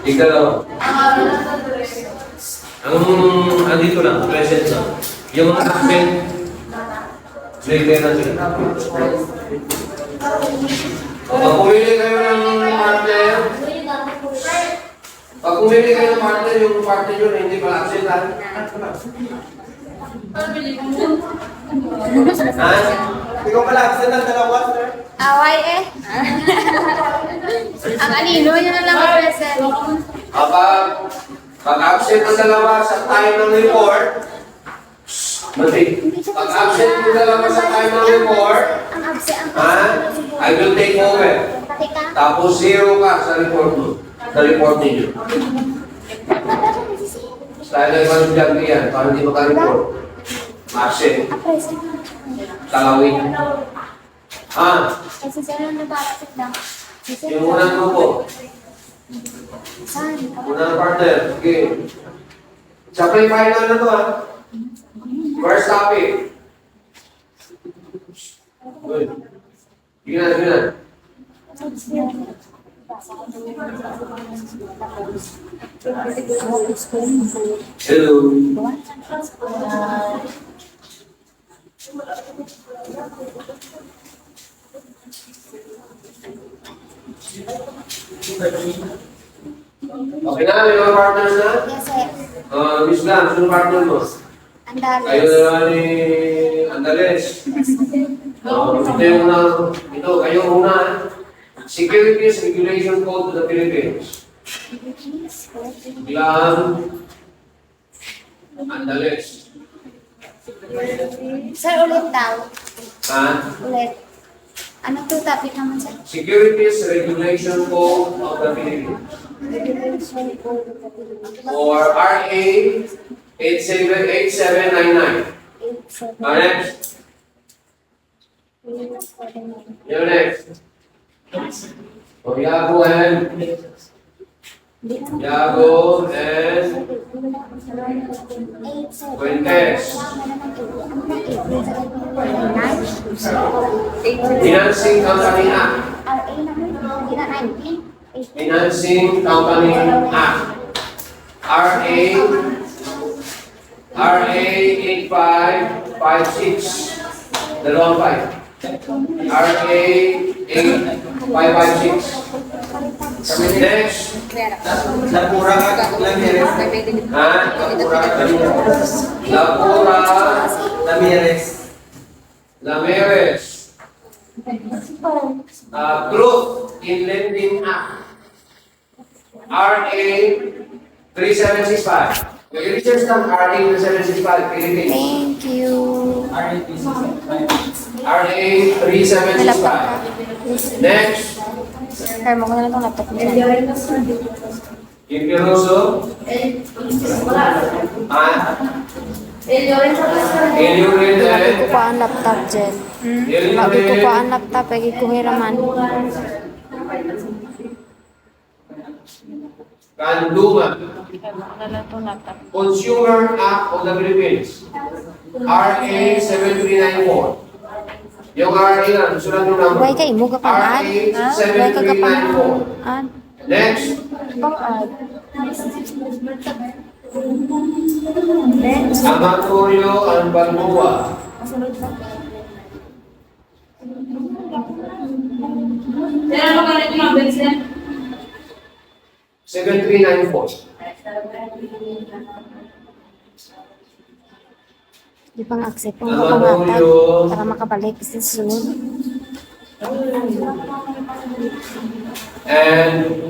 Ikalawa. Andito lang, present lang. Yung mga absent, declare na sila. Pag pumili kayo ng partner, yung partner nyo na hindi pala absent, ha? Hindi ko pala absent ang dalawa, sir. Away eh. Ang anino nyo na lang present. Pag absent ang dalawa sa time ng report, pag absent ang dalawa sa time ng report, Ang absent. I will take over. Tapos 0 ka sa report mo. Sa report ninyo. Dahil ay manusiyante yan, para hindi maka-report. Absent. Talawin. Kasi sa'yo na bakit lang. Yung unang grupo. Saan? Unang partner. Sige. Sa pre-final na to, ha? First topic. Good. Sige na. Hello. Okay na, may mga partners na? Yes, sir. Miss Lam, sino partner mo? Andales. Kayo na lang ni Andales. Ito yung unang, kayo una. Securities Regulation Code to the Philippines. Lam, Andales. Sir, ulit daw. Ha? Ulit. Anong to topic naman, sir? Securities Regulation Code of the Philippines. Or RA 8799. Next. You're next. Yago and Fuentes. Financing Company Act. Financing Company Act. RA 8556. Dalawang 5. RA 8556. Next. Lapura Ramirez. Lapura Ramirez. Ramirez. Truth in Lending Act. RA 3765. Research ng RA 3765, Philippines. Thank you. RA 3765. Next. Kaya mo ko na lang itong laptop mo. Impieroso. Elio Lagi ko Rede. pa ang laptop dyan. Elio Lagi ko pa Rede. ang laptop. Lagi ko hiraman. Kanduman. Consumer Act of the Philippines. RA 7394. Yung RA lang, susunod yung number. Huwag kayo mo ka pang-ad. RA Huwag ka ka 7394. pang-ad. Next. Pang-ad. Amatorio and Balboa. Kailan mo ganit yung mabilis yan? 7394. Di pang accept mo ka pang-atag. Para makabalik sa sunod. And